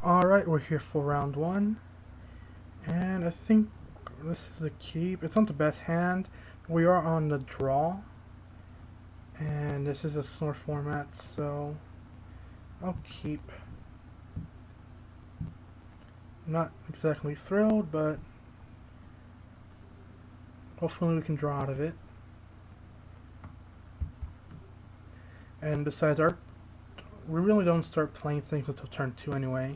Alright, we're here for round one, and I think this is a keep. It's not the best hand. We are on the draw, and this is a snore format, so I'll keep. Not exactly thrilled, but hopefully we can draw out of it. And besides, we really don't start playing things until turn 2 anyway,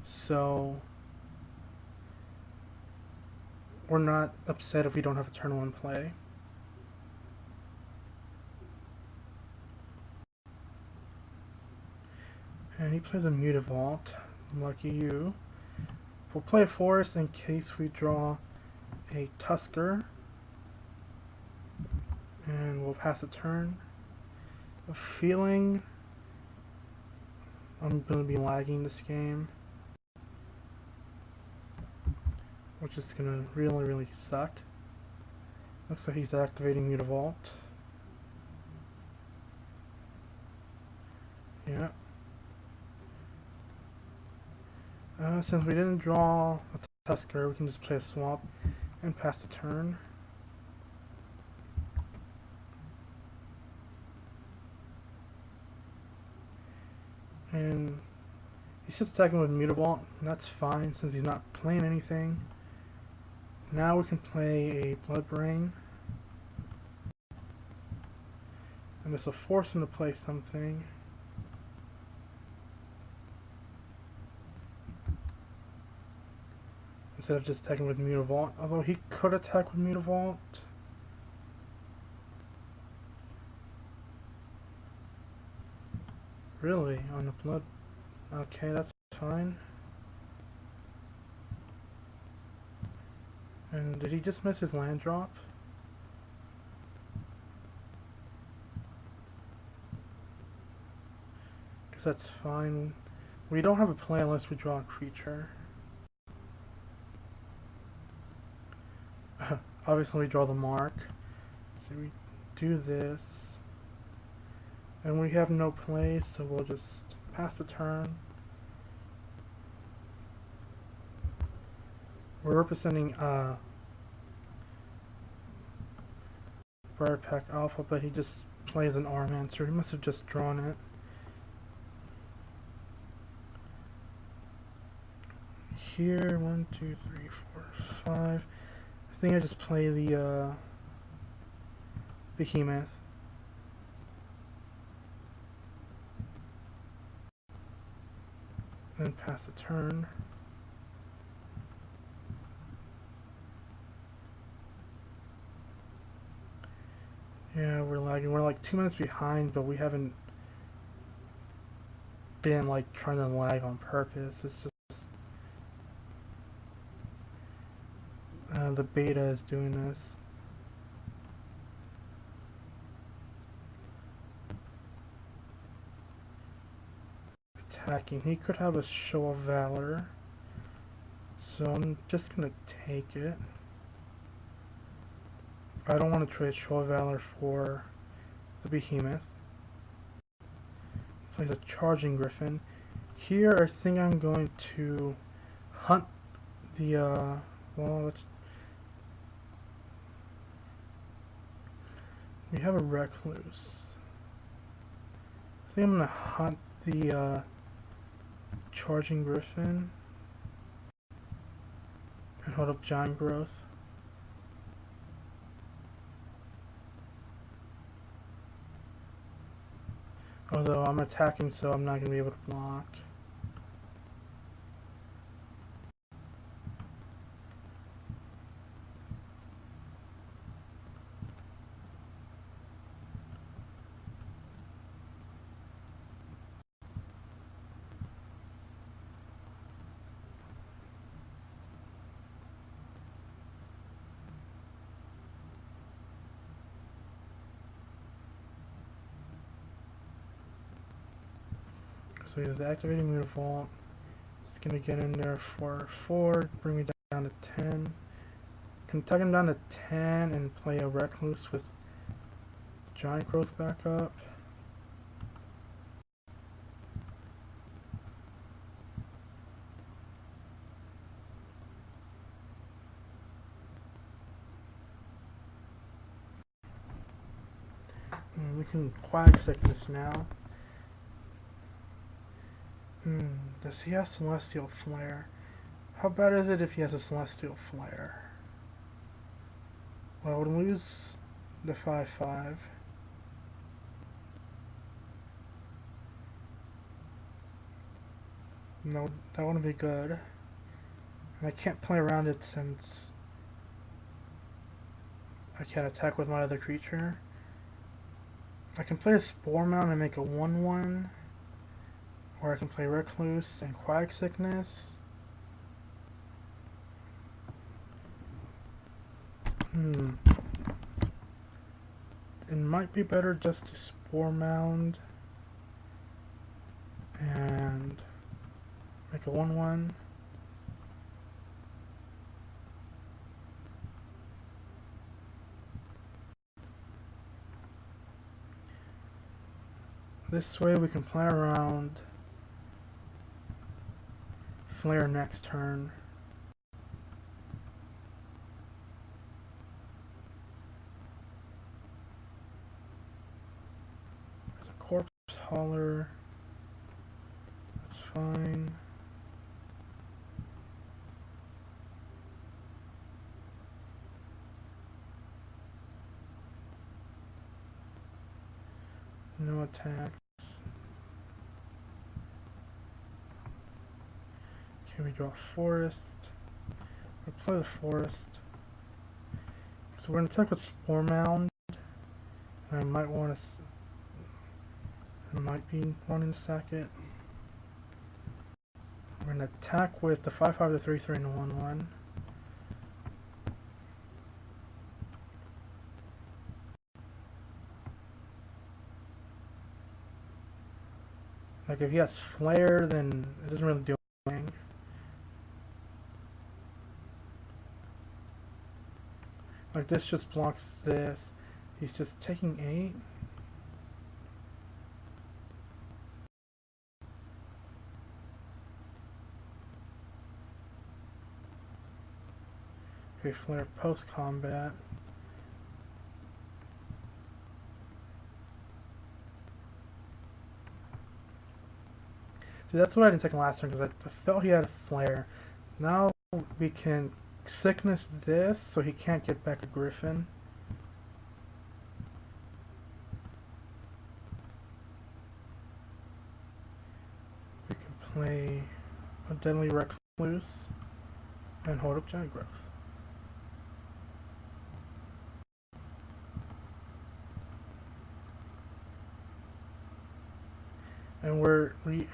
so we're not upset if we don't have a turn 1 play. And he plays a Mutavault. Lucky you. We'll play a Forest in case we draw a Tusker. And we'll pass a turn. A feeling I'm going to be lagging this game, which is going to really suck. Looks like he's activating Mutavault. Yeah. Since we didn't draw a Tusker, we can just play a swamp and pass the turn. And he's just attacking with Mutavault, and that's fine since he's not playing anything. Now we can play a Bloodbrain. And this will force him to play something. Instead of just attacking with Mutavault, although he could attack with Mutavault. Really? On the blood? Okay, that's fine. And did he just miss his land drop? Because that's fine. We don't have a play unless we draw a creature. Obviously we draw the mark. So we do this. And we have no play, so we'll just pass the turn. We're representing Briarpack Alpha, but he just plays an Armancer. He must have just drawn it. Here, 1, 2, 3, 4, 5. I think I just play the Behemoth. Then pass the turn. Yeah, we're lagging. We're like 2 minutes behind, but we haven't been like trying to lag on purpose. It's just the beta is doing this. Attacking. He could have a Show of Valor, so I'm just gonna take it. I don't want to trade Show of Valor for the Behemoth. Plays a Charging Griffin. Here, I think I'm going to hunt the, well, let's... We have a Recluse. I think I'm going to hunt the, Charging Griffin and hold up Giant Growth. Although I'm attacking, so I'm not going to be able to block. So he's activating Mutavault. It's gonna get in there for 4, bring me down to 10. Can tuck him down to 10 and play a Recluse with Giant Growth back up. We can Quag Sickness now. Does he have Celestial Flare? How bad is it if he has a Celestial Flare? Well, I would lose the 5/5. No, that wouldn't be good. And I can't play around it since I can't attack with my other creature. I can play a Spore Mound and make a 1/1. Or I can play Recluse and Quag Sickness. It might be better just to Spore Mound and make a 1/1. This way we can play around Flare next turn. There's a Corpse Hauler. That's fine. No attacks. Okay, we draw Forest. We'll play the Forest. So we're going to attack with Spore Mound. And I might want to... I might be wanting to sack it. We're going to attack with the 5/5, the 3/3, and the 1/1. Like, if he has Flare, then it doesn't really do anything. Like, this just blocks this. He's just taking 8. Okay, Flare post-combat. See, that's what I didn't take last turn, because I felt he had a Flare. Now we can Sickness this, so he can't get back a Griffin. We can play a Deadly Recluse and hold up Giant Growth.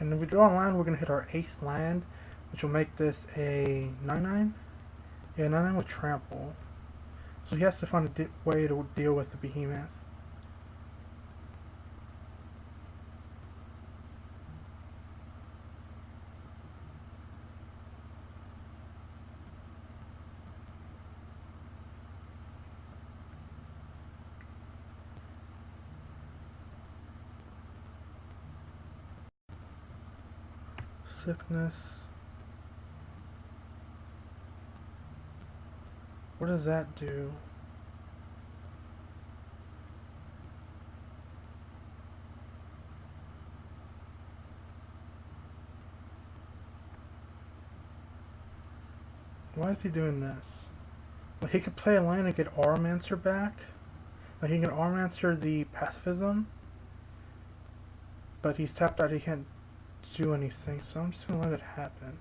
And if we draw a land, we're going to hit our 8th land, which will make this a 9/9. Yeah, 9/9 with Trample. So he has to find a way to deal with the Behemoth. Sickness. What does that do? Why is he doing this? Well, he could play a land and get Auramancer back. Like, he can Auramancer the Pacifism. But he's tapped out, he can't do anything, so I'm just gonna let it happen.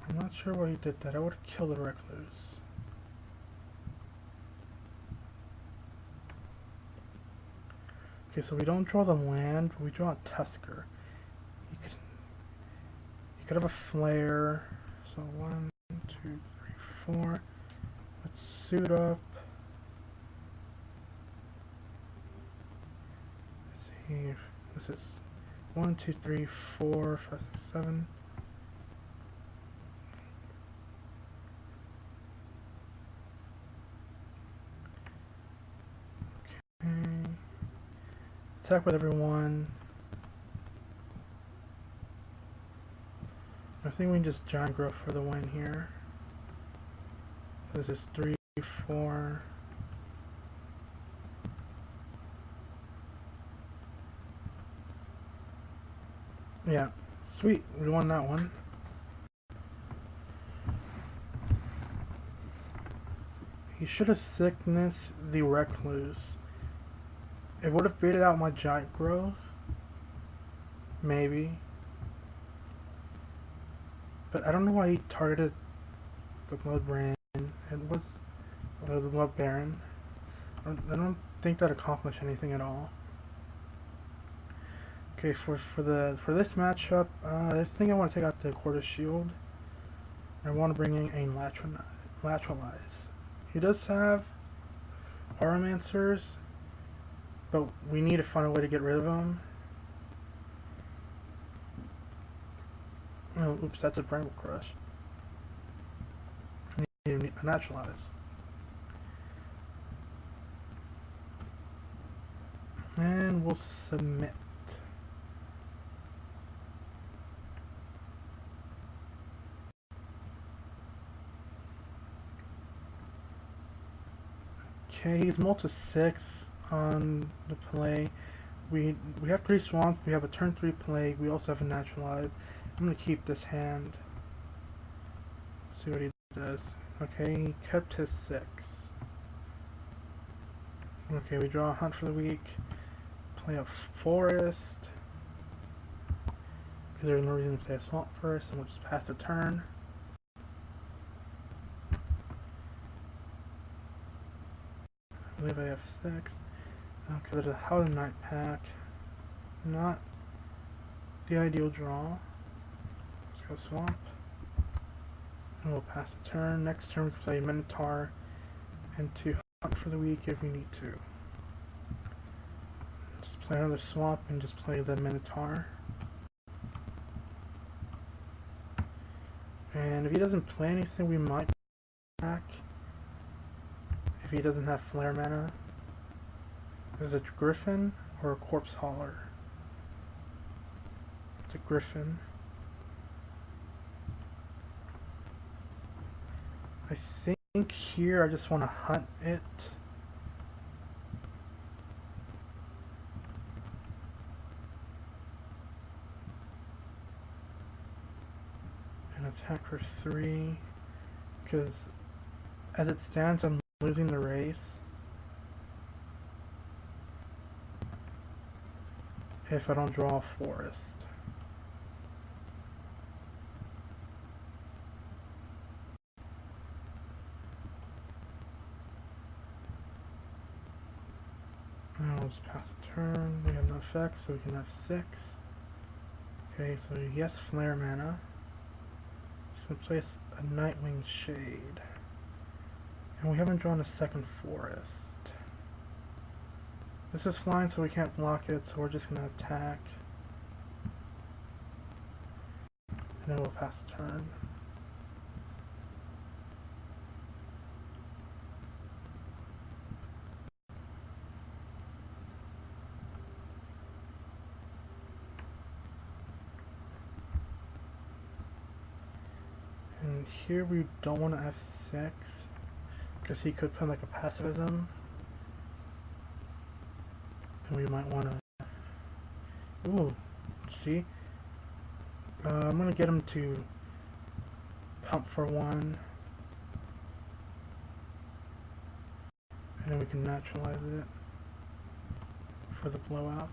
I'm not sure why he did that. I would have killed the Recluse. Okay, so we don't draw the land, we draw a Tusker. He could have a Flare. So 1, 2, 3, 4. Let's suit up. Let's see if this is 1, 2, 3, 4, 5, 6, 7. Okay. Attack with everyone. I think we can just Giant Growth for the win here. This is 3. 4. Yeah, sweet, we won that one. He should have sickness the recluse. It would have baited out my giant growth. Maybe. But I don't know why he targeted the Blood Baron. It was the Blood Baron. I don't think that accomplished anything at all. Okay, for this matchup, I think I want to take out the Quarter Shield. I want to bring in a Lateralize. He does have Aromancers, but we need to find a way to get rid of them. Oh, oops, that's a Bramble Crush. I need a Naturalize. And we'll submit. Okay, he's multi-6 on the play. We have 3 swamps, we have a turn 3 play, we also have a Naturalize. I'm gonna keep this hand. See what he does. Okay, he kept his 6. Okay, we draw a Hunt for the week. Play a Forest. Because there's no reason to play a Swamp first, and we'll just pass the turn. I believe I have 6. Okay, there's a Howling Knight pack. Not the ideal draw. Let's go Swamp. And we'll pass the turn. Next turn we can play Minotaur and to Hunt for the week if we need to. Just play another Swamp and just play the Minotaur. And if he doesn't play anything, we might back. If he doesn't have Flare mana, there's a Griffin or a Corpse Hauler. It's a Griffin. I think here I just want to hunt it. And attack for 3. Because as it stands, I'm losing the race. If I don't draw a forest. And I'll just pass a turn. We have no effects, so we can have 6. Okay, so yes, Flare mana. Just gonna place a Nightwing Shade. And we haven't drawn a second forest. This is flying, so we can't block it, so we're just gonna attack. And then we'll pass the turn. And here we don't want to F6 because he could put like a pacifism, and we might want to. Ooh, see, I'm gonna get him to pump for 1, and then we can naturalize it for the blowouts.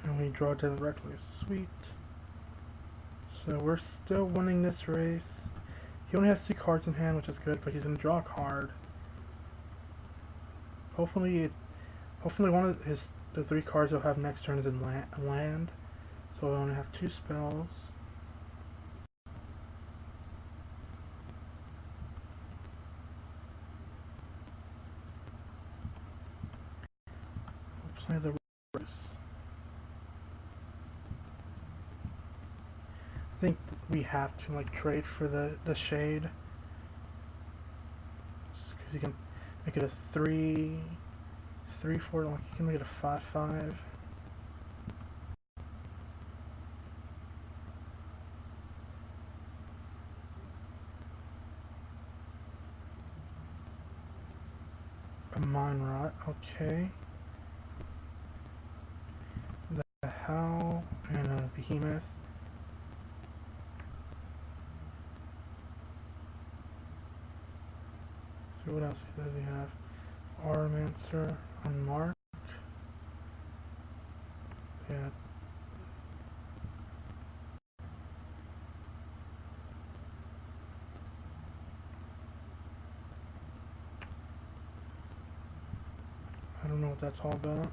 And we draw to the Recluse. Sweet. So we're still winning this race. He only has 2 cards in hand, which is good, but he's gonna draw a card. Hopefully one of the 3 cards he'll have next turn is in land. So we only have 2 spells. We'll play the Rose. I think we have to like trade for the shade, because you can make it a 3/4, like you can make it a 5/5. A Mine Rot, okay. The Howl and a Behemoth. So what else does he have? Aromancer on Mark. Yeah. I don't know what that's all about.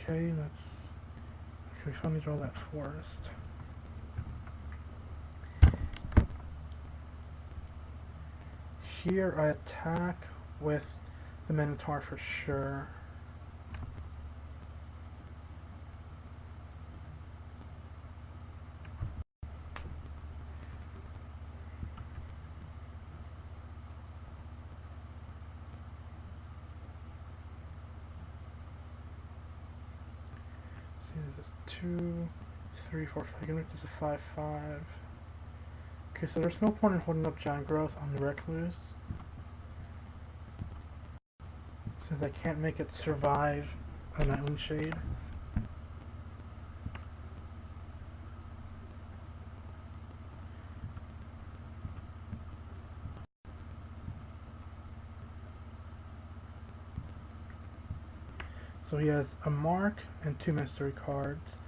Okay, we finally draw that forest. Here I attack with the Minotaur for sure. See, this is 2, 3, 4, 5. I can make this a 5/5. Okay, so there's no point in holding up Giant Growth on the Recluse, since I can't make it survive a Nightwind Shade. So he has a mark and 2 mystery cards.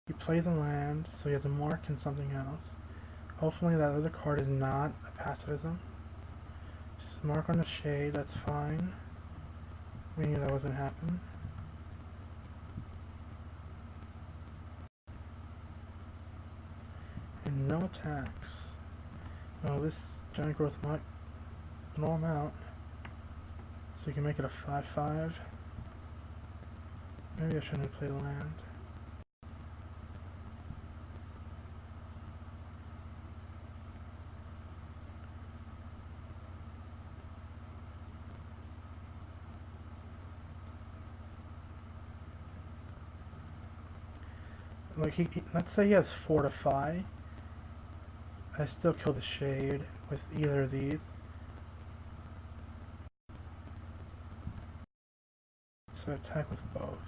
He plays a land, so he has a mark and something else. Hopefully that other card is not a pacifism. Mark on the shade, that's fine. We knew that wasn't happening. And no attacks. Well, this Giant Growth might blow him out. So you can make it a 5/5. Maybe I shouldn't have played a land. Like let's say he has Fortify. I still kill the Shade with either of these. So attack with both.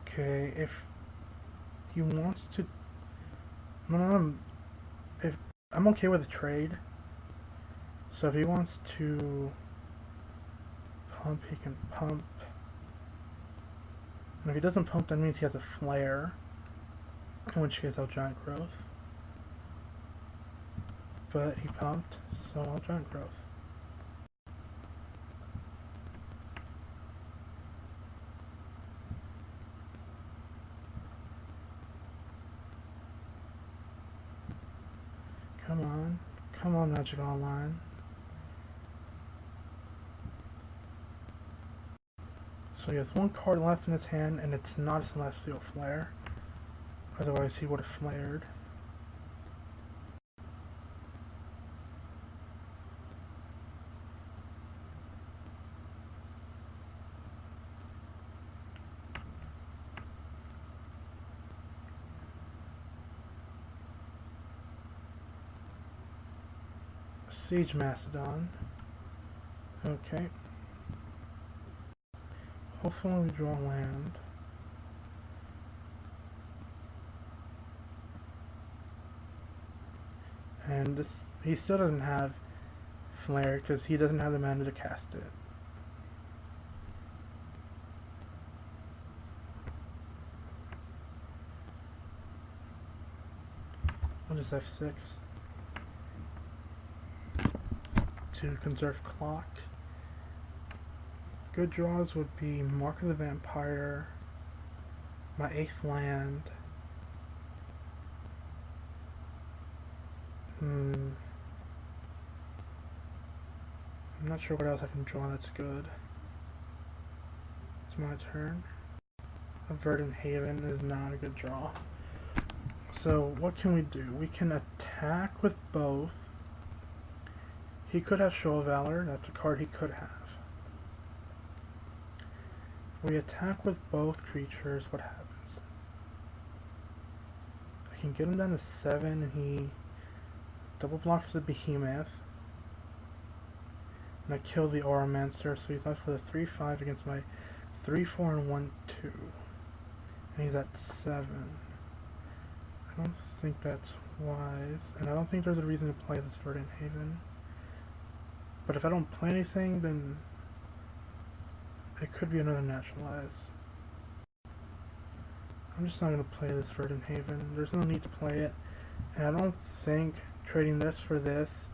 Okay, if he wants to, if I'm okay with a trade. So if he wants to pump, he can pump. And if he doesn't pump, that means he has a flare, in which case I'll Giant Growth. But he pumped, so I'll Giant Growth. Come on, Magic Online. So he has 1 card left in his hand, and it's not a Celestial Flare. Otherwise he would have flared. Siege Mastodon. Okay. Hopefully we draw land. And this, he still doesn't have Flare because he doesn't have the mana to cast it. I'll just F6 to conserve clock. Good draws would be Mark of the Vampire, my 8th land. I'm not sure what else I can draw that's good. It's my turn. A Verdant Haven is not a good draw. So what can we do? We can attack with both. He could have Show of Valor, that's a card he could have. We attack with both creatures, what happens? I can get him down to 7 and he double blocks the Behemoth. And I kill the Auramancer, so he's left with a 3-5 against my 3-4 and 1-2. And he's at 7. I don't think that's wise, and I don't think there's a reason to play this Verdant Haven. But if I don't play anything, then it could be another Naturalize. I'm just not going to play this Verdant Haven. There's no need to play it. And I don't think trading this for this,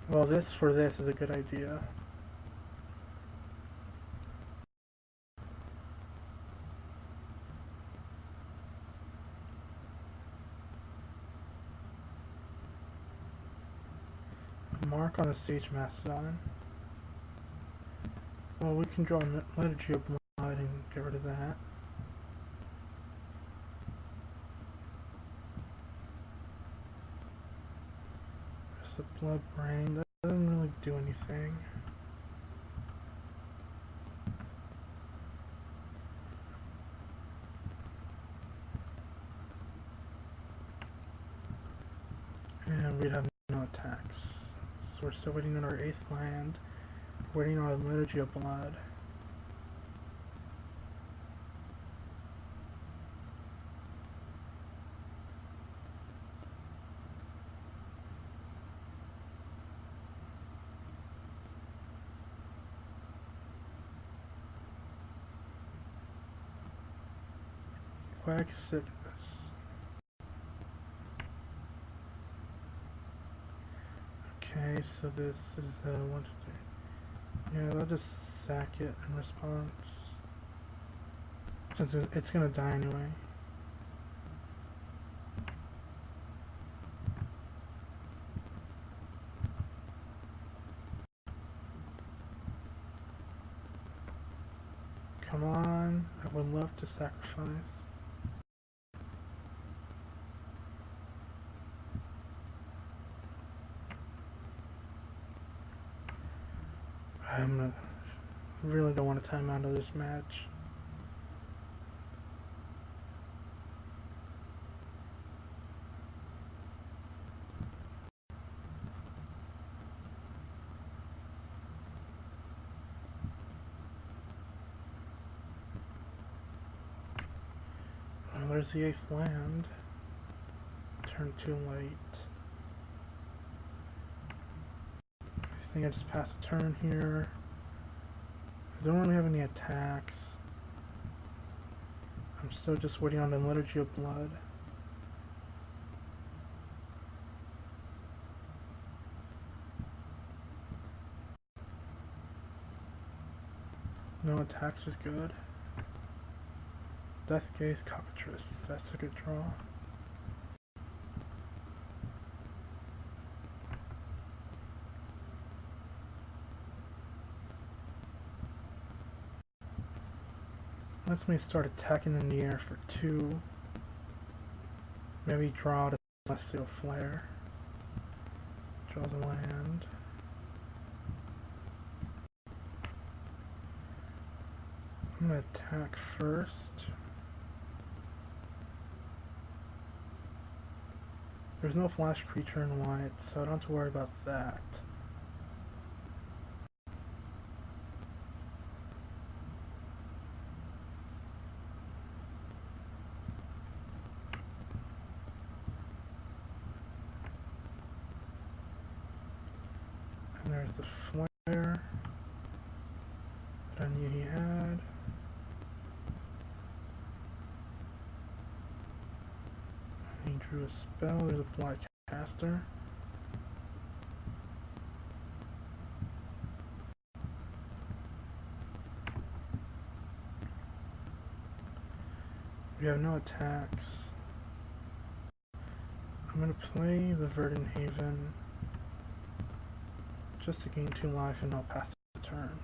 well, this for this is a good idea. Mark on the Sage Mastodon. Well, we can draw Liturgy of Blood and get rid of that. There's a Blood Brain. That doesn't really do anything. And we'd have no attacks. So we're still waiting on our 8th land. Waiting on Liturgy of Blood. Quagsictus. Okay, so this is 1, 2, 3. Yeah, I'll just sack it in response. Since it's gonna die anyway. Come on, I would love to sacrifice. Really don't want to time out of this match. Well, there's the 8th land. Turn too late. I think I just passed a turn here. I don't really have any attacks. I'm still just waiting on the Liturgy of Blood. No attacks is good. Deathgaze Cockatrice. That's a good draw. Lets me start attacking in the air for 2. Maybe draw to Celestial Flare. Draws a land. I'm gonna attack first. There's no flash creature in white, so I don't have to worry about that. And there's the flare that I knew he had. He drew a spell. There's a Black Caster. We have no attacks. I'm gonna play the Verdant Haven just to gain 2 life and I'll pass the turn.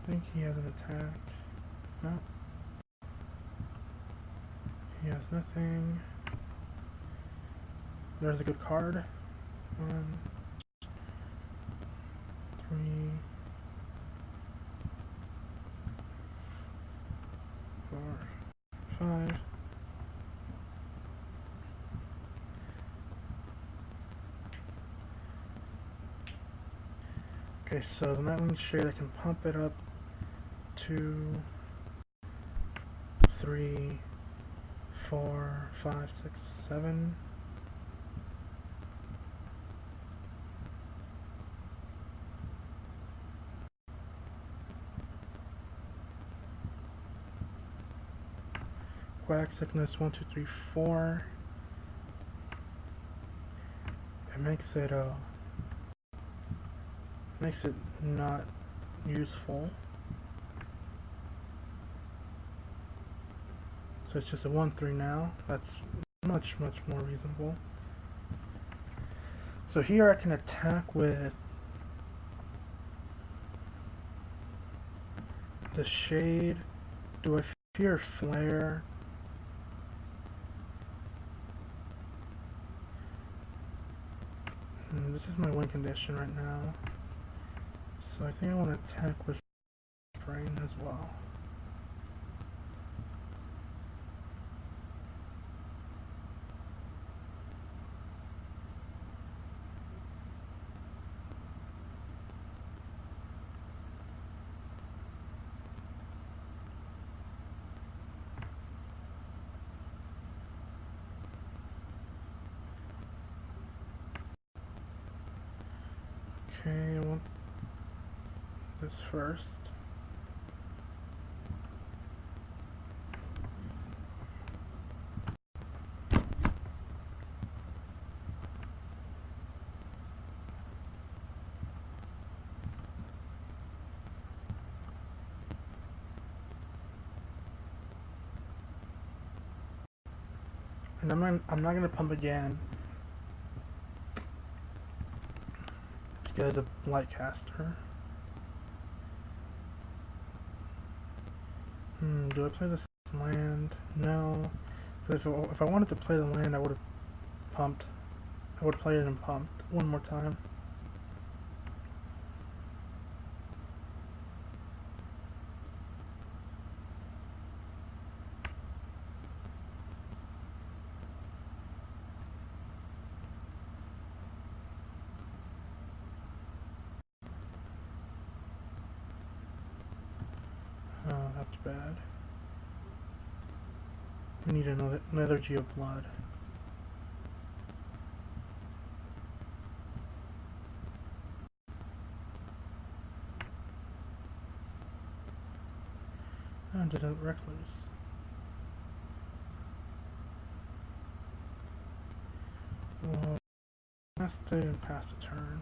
I think he has an attack. No. He has nothing. There's a good card. 1, 3, 4, 5. Okay, so the Nightwing Shade, I can pump it up 2, 3, 4, 5, 6, 7. Quack Sickness 1, 2, 3, 4. It makes it not useful. So it's just a 1, 3 now. That's much more reasonable. So here I can attack with the Shade. Do I fear Flare? This is my win condition right now. So I think I want to attack with Brain as well. Okay, I want this first. And I'm not gonna pump again because of Lightcaster. Do I play this land? No. If I wanted to play the land, I would have pumped. I would have played it and pumped one more time. Oh, that's bad. We need another Geo Blood. And did a Recluse. Well, let's stay and pass a turn.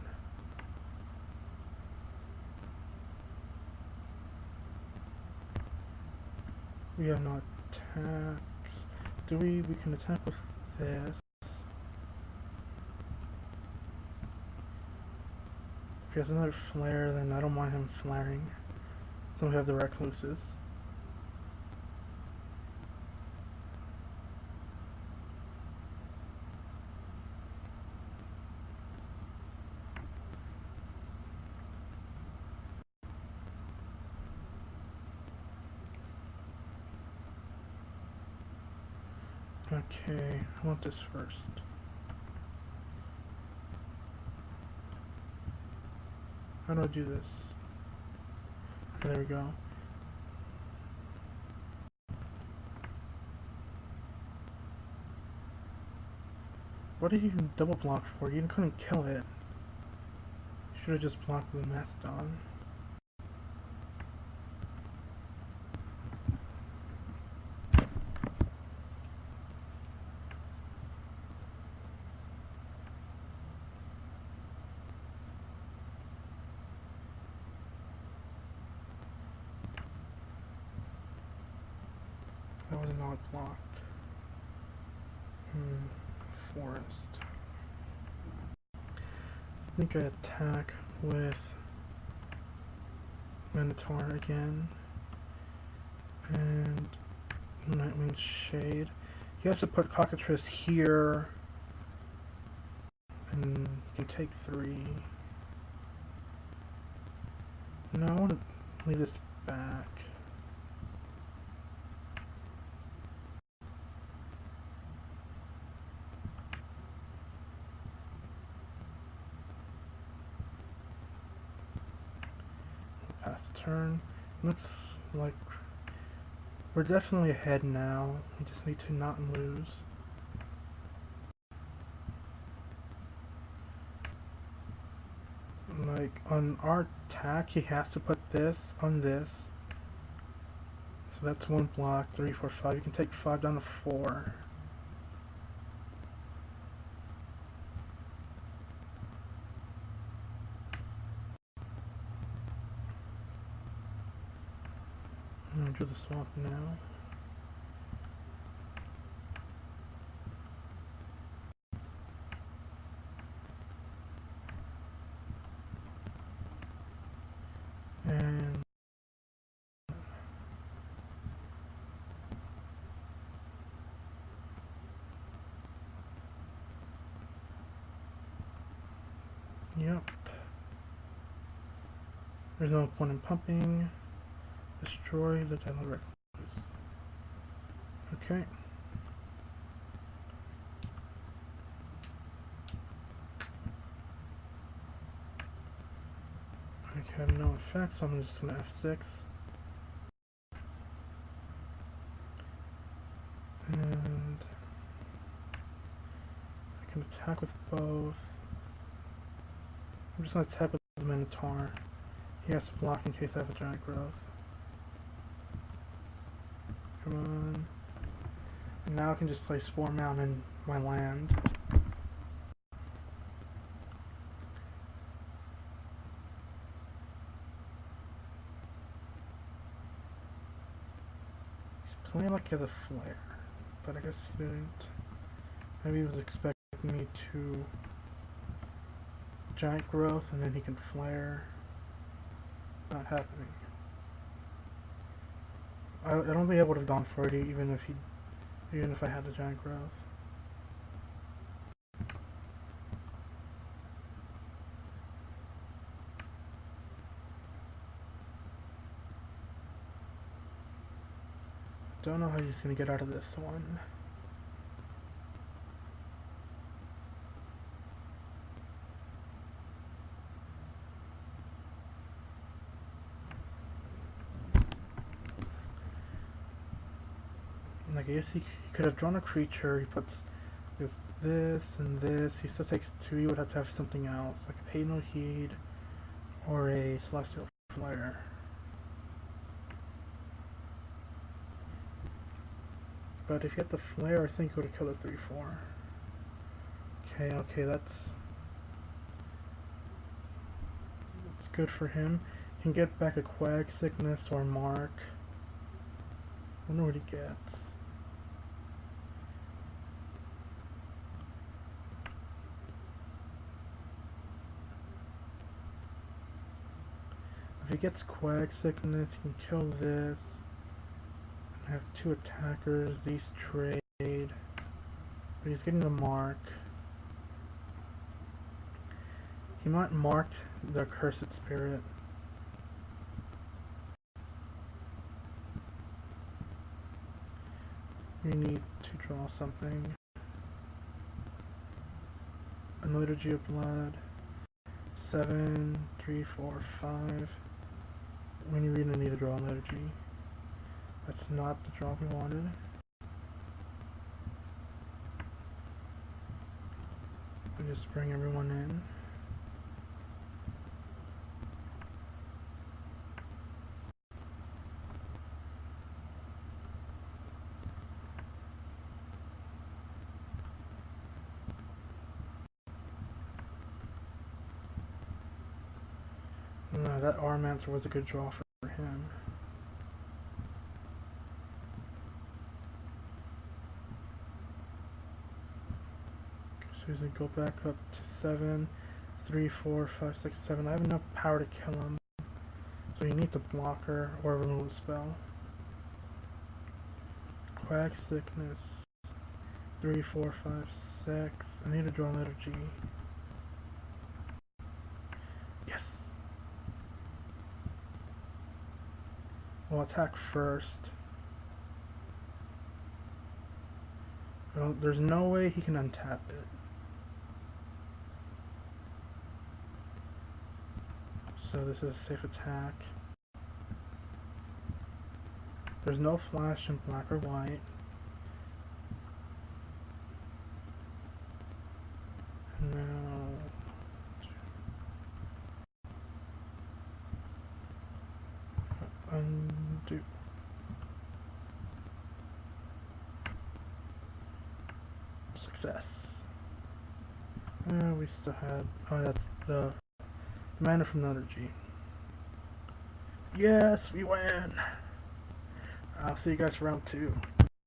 We have no attacks. Do we? We can attack with this. If he has another flare, then I don't mind him flaring. So we have the Recluses. Okay, I want this first. How do I do this? Okay, there we go. What did you double block for? You couldn't kill it. Should have just blocked the Mastodon. That was not blocked. Forest. I think I attack with Minotaur again. And Nightwing Shade. He has to put Cockatrice here And you can take 3. No, I want to leave this back. Pass the turn. Looks like we're definitely ahead now. We just need to not lose. Like, on our attack, he has to put this on this. So that's 1 block, 3, 4, 5. You can take 5 down to 4. I'm gonna do the swamp now. And yep. There's no point in pumping. Destroy the deadly recluse. Okay. I have no effect, so I'm just gonna F6. And I can attack with both. I'm just gonna attack with the Minotaur. He has to block in case I have a giant growth. Come on. And now I can just play Spore Mound in my land. He's playing like he has a flare, but I guess he didn't. Maybe he was expecting me to giant growth and then he can flare. Not happening. I don't think I would have gone for it even if I had a giant growth. Don't know how he's gonna get out of this one. Like, I guess he could have drawn a creature. He puts this and this. He still takes 2. He would have to have something else, like a Pay No Heed or a Celestial Flare. But if he had the flare, I think he would have killed a 3/4. Okay, that's good for him. He can get back a Quag Sickness or Mark. I wonder what he gets. If he gets Quag Sickness, he can kill this. I have 2 attackers, these trade. But he's getting a Mark. He might mark the Cursed Spirit. We need to draw something. A Liturgy of Blood. 7, 3, 4, 5. We really need to draw a Liturgy. That's not the draw we wanted. We just bring everyone in. No, that Armancer was a good draw for him. So he's gonna go back up to 7, 3, 4, 5, 6, 7. I have enough power to kill him. So he needs a blocker or a removal spell. Quag Sickness. 3, 4, 5, 6. I need to draw Liturgy. We'll attack first. Well, there's no way he can untap it. So this is a safe attack. There's no flash in black or white. Now, undo. Success. We still had. Oh, that's the mana from the other G. Yes, we win! I'll see you guys for round 2.